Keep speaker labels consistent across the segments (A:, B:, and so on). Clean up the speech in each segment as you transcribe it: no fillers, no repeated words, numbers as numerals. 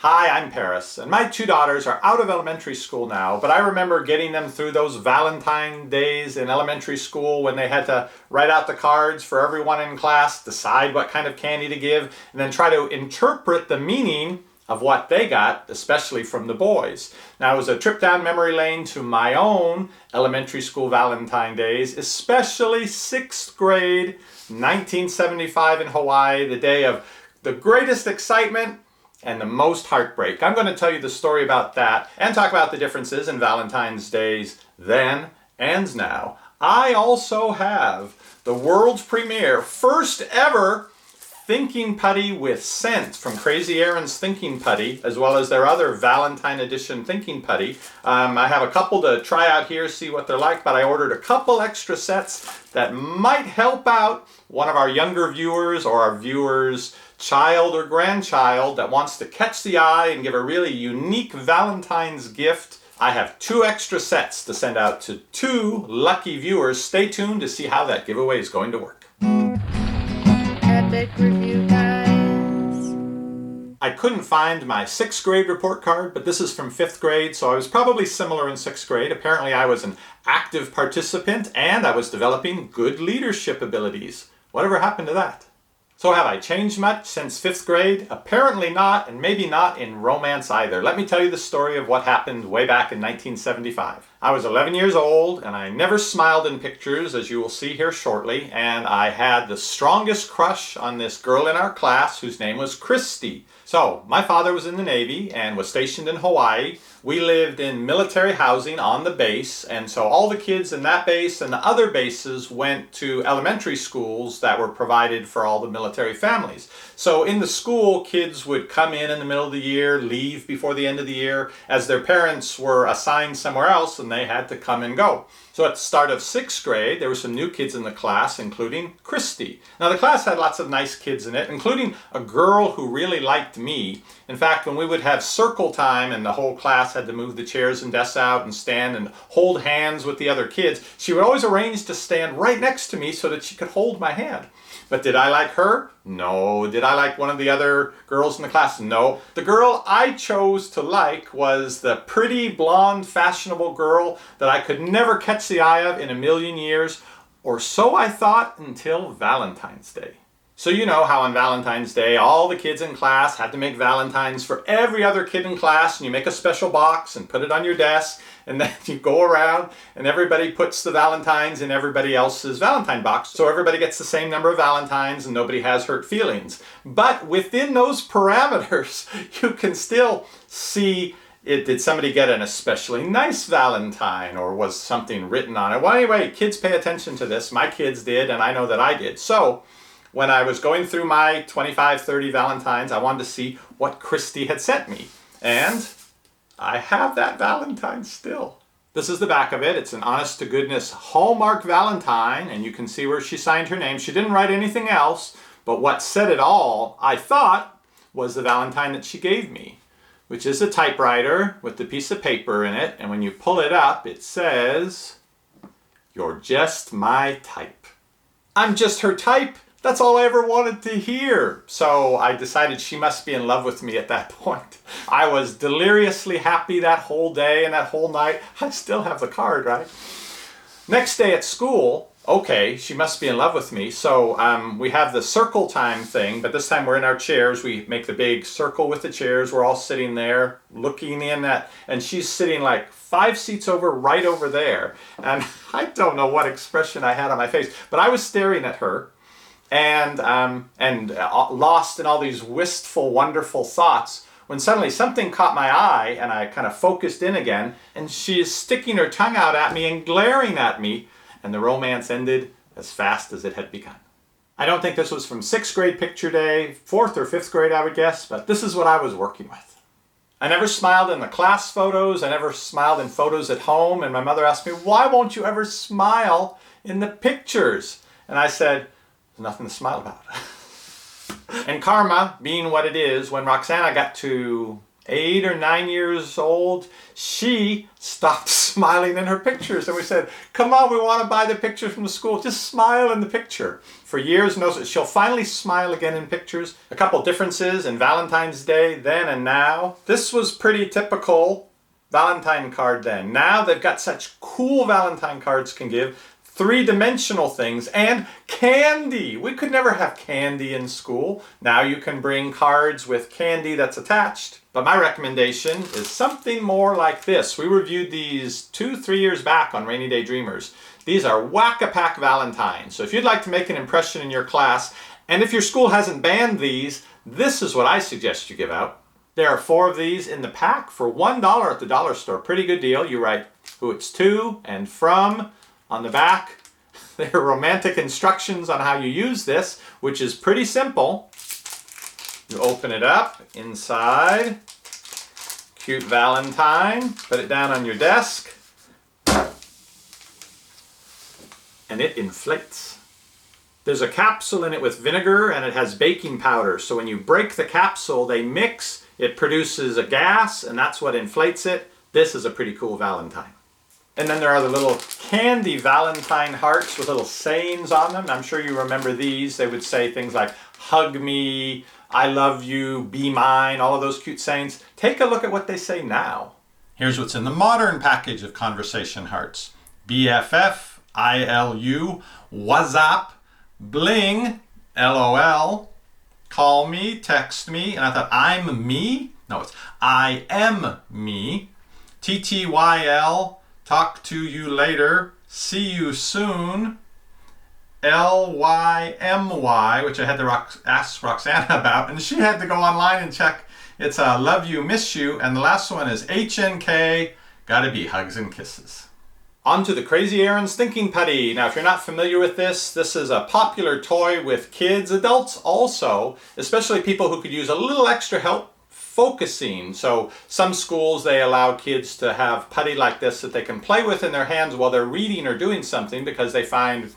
A: Hi, I'm Parris, and my two daughters are out of elementary school now, but I remember getting them through those Valentine days in elementary school when they had to write out the cards for everyone in class, decide what kind of candy to give, and then try to interpret the meaning of what they got, especially from the boys. Now, it was a trip down memory lane to my own elementary school Valentine days, especially 6th grade, 1975 in Hawaii, the day of the greatest excitement and the most heartbreak. I'm going to tell you the story about that and talk about the differences in Valentine's days then and now. I also have the world's premiere, first ever Thinking Putty with Scent from Crazy Aaron's Thinking Putty, as well as their other Valentine edition Thinking Putty. I have a couple to try out here, see what they're like, but I ordered a couple extra sets that might help out one of our younger viewers or our viewers' child or grandchild that wants to catch the eye and give a really unique Valentine's gift. I have 2 extra sets to send out to 2 lucky viewers. Stay tuned to see how that giveaway is going to work.
B: Epic Review Guys.
A: I couldn't find my 6th grade report card, but this is from 5th grade, so I was probably similar in 6th grade. Apparently I was an active participant and I was developing good leadership abilities. Whatever happened to that? So have I changed much since 5th grade? Apparently not, and maybe not in romance either. Let me tell you the story of what happened way back in 1975. I was 11 years old, and I never smiled in pictures, as you will see here shortly, and I had the strongest crush on this girl in our class whose name was Christy. So, my father was in the Navy and was stationed in Hawaii. We lived in military housing on the base, and so all the kids in that base and the other bases went to elementary schools that were provided for all the military families. So in the school, kids would come in the middle of the year, leave before the end of the year, as their parents were assigned somewhere else and they had to come and go. So at the start of 6th grade, there were some new kids in the class, including Christy. Now the class had lots of nice kids in it, including a girl who really liked me. In fact, when we would have circle time and the whole class had to move the chairs and desks out and stand and hold hands with the other kids, she would always arrange to stand right next to me so that she could hold my hand. But did I like her? No. Did I like one of the other girls in the class? No. The girl I chose to like was the pretty, blonde, fashionable girl that I could never catch the eye of in a million years, or so I thought until Valentine's Day. So you know how on Valentine's Day, all the kids in class had to make Valentines for every other kid in class, and you make a special box and put it on your desk, and then you go around and everybody puts the Valentines in everybody else's Valentine box, so everybody gets the same number of Valentines and nobody has hurt feelings. But within those parameters, you can still see did somebody get an especially nice Valentine, or was something written on it? Well, anyway, kids pay attention to this. My kids did, and I know that I did. So when I was going through my 25, 30 Valentines, I wanted to see what Christy had sent me. And I have that Valentine still. This is the back of it. It's an honest-to-goodness Hallmark Valentine, and you can see where she signed her name. She didn't write anything else, but what said it all, I thought, was the Valentine that she gave me, which is a typewriter with the piece of paper in it, and when you pull it up, it says, "You're just my type." I'm just her type. That's all I ever wanted to hear. So I decided she must be in love with me at that point. I was deliriously happy that whole day and that whole night. I still have the card, right? Next day at school, okay, she must be in love with me. So we have the circle time thing, but this time we're in our chairs. We make the big circle with the chairs. We're all sitting there looking in at, and she's sitting like 5 seats over, right over there. And I don't know what expression I had on my face, but I was staring at her. And lost in all these wistful, wonderful thoughts, when suddenly something caught my eye and I kind of focused in again, and she is sticking her tongue out at me and glaring at me, and the romance ended as fast as it had begun. I don't think this was from 6th grade picture day, 4th or 5th grade I would guess, but this is what I was working with. I never smiled in the class photos, I never smiled in photos at home, and my mother asked me, "Why won't you ever smile in the pictures?" And I said, nothing to smile about. And karma, being what it is, when Roxana got to 8 or 9 years old, she stopped smiling in her pictures. And we said, come on, we want to buy the picture from the school. Just smile in the picture. For years, she'll finally smile again in pictures. A couple differences in Valentine's Day then and now. This was pretty typical Valentine card then. Now they've got such cool Valentine cards can give. 3-dimensional things and candy. We could never have candy in school. Now you can bring cards with candy that's attached. But my recommendation is something more like this. We reviewed these 2-3 years back on Rainy Day Dreamers. These are Whack-A-Pack Valentines. So if you'd like to make an impression in your class, and if your school hasn't banned these, this is what I suggest you give out. There are 4 of these in the pack for $1 at the dollar store. Pretty good deal. You write who it's to and from on the back. There are romantic instructions on how you use this, which is pretty simple. You open it up, inside, cute Valentine, put it down on your desk, and it inflates. There's a capsule in it with vinegar and it has baking powder. So when you break the capsule, they mix, it produces a gas, and that's what inflates it. This is a pretty cool Valentine. And then there are the little candy Valentine hearts with little sayings on them. I'm sure you remember these. They would say things like, hug me, I love you, be mine, all of those cute sayings. Take a look at what they say now. Here's what's in the modern package of conversation hearts. BFF, ILU, WhatsApp, bling, LOL, call me, text me, and I thought, I'm me? No, it's I am me. TTYL, talk to you later, see you soon. LYMY, which I had to ask Roxana about, and she had to go online and check. It's love you, miss you, and the last one is HNK, gotta be hugs and kisses. On to the Crazy Aaron's Thinking Putty. Now, if you're not familiar with this, this is a popular toy with kids, adults also, especially people who could use a little extra help focusing. So some schools, they allow kids to have putty like this that they can play with in their hands while they're reading or doing something, because they find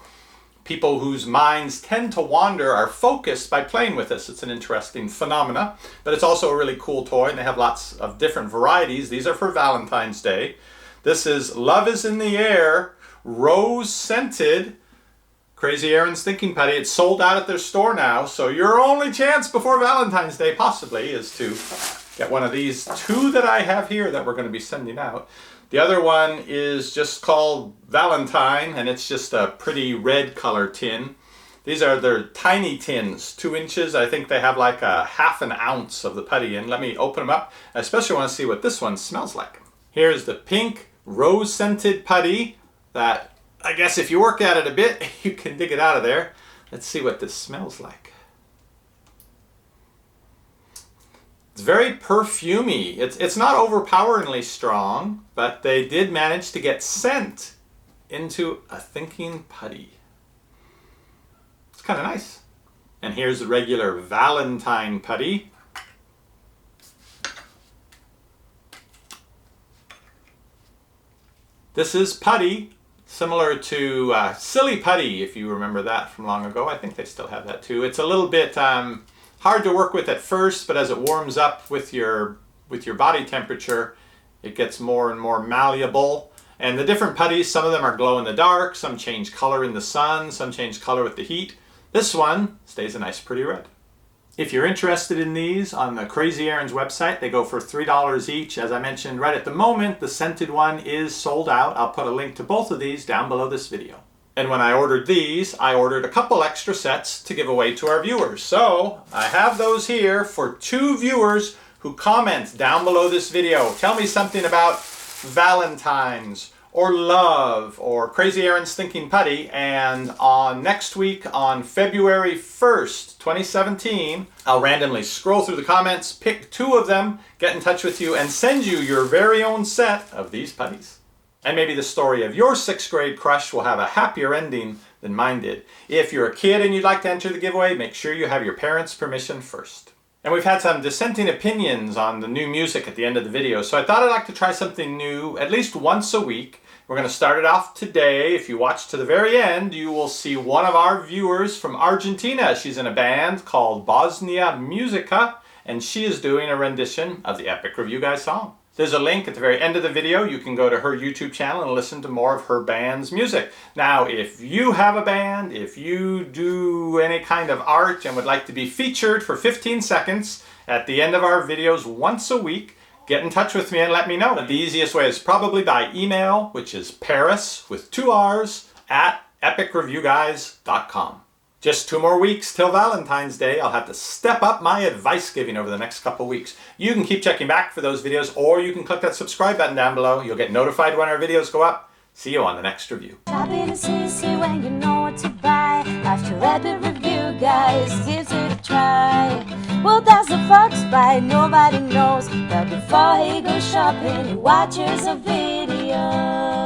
A: people whose minds tend to wander are focused by playing with this. It's an interesting phenomena, but it's also a really cool toy, and they have lots of different varieties. These are for Valentine's Day. This is Love is in the Air, rose scented Crazy Aaron's Thinking Putty. It's sold out at their store now, so your only chance before Valentine's Day possibly is to get one of these 2 that I have here that we're going to be sending out. The other one is just called Valentine, and it's just a pretty red color tin. These are their tiny tins, 2 inches. I think they have like a ½ an ounce of the putty in. Let me open them up. I especially want to see what this one smells like. Here's the pink rose scented putty that, I guess if you work at it a bit, you can dig it out of there. Let's see what this smells like. It's very perfumey. It's not overpoweringly strong, but they did manage to get scent into a thinking putty. It's kind of nice. And here's the regular Valentine putty. This is putty, similar to Silly Putty, if you remember that from long ago. I think they still have that too. It's a little bit hard to work with at first, but as it warms up with your body temperature, it gets more and more malleable. And the different putties, some of them are glow in the dark, some change color in the sun, some change color with the heat. This one stays a nice pretty red. If you're interested in these, on the Crazy Aaron's website, they go for $3 each. As I mentioned, right at the moment, the scented one is sold out. I'll put a link to both of these down below this video. And when I ordered these, I ordered a couple extra sets to give away to our viewers. So I have those here for 2 viewers who comment down below this video. Tell me something about Valentines or love or Crazy Aaron's Thinking Putty, and on next week on February 1st, 2017, I'll randomly scroll through the comments, pick 2 of them, get in touch with you, and send you your very own set of these putties. And maybe the story of your 6th grade crush will have a happier ending than mine did. If you're a kid and you'd like to enter the giveaway, make sure you have your parents' permission first. And we've had some dissenting opinions on the new music at the end of the video, so I thought I'd like to try something new at least once a week. We're going to start it off today. If you watch to the very end, you will see one of our viewers from Argentina. She's in a band called Bosnia Musica, and she is doing a rendition of the Epic Review Guys song. There's a link at the very end of the video. You can go to her YouTube channel and listen to more of her band's music. Now, if you have a band, if you do any kind of art and would like to be featured for 15 seconds at the end of our videos once a week, get in touch with me and let me know. But the easiest way is probably by email, which is Parris with 2 R's at EpicReviewGuys.com. Just 2 more weeks till Valentine's Day. I'll have to step up my advice giving over the next couple weeks. You can keep checking back for those videos, or you can click that subscribe button down below. You'll get notified when our videos go up. See you on the next review.
C: Shopping is easy when you know what to buy. After Epic Review Guys gives it a try. Well, there's a fox by nobody knows, but before he goes shopping, he watches a video.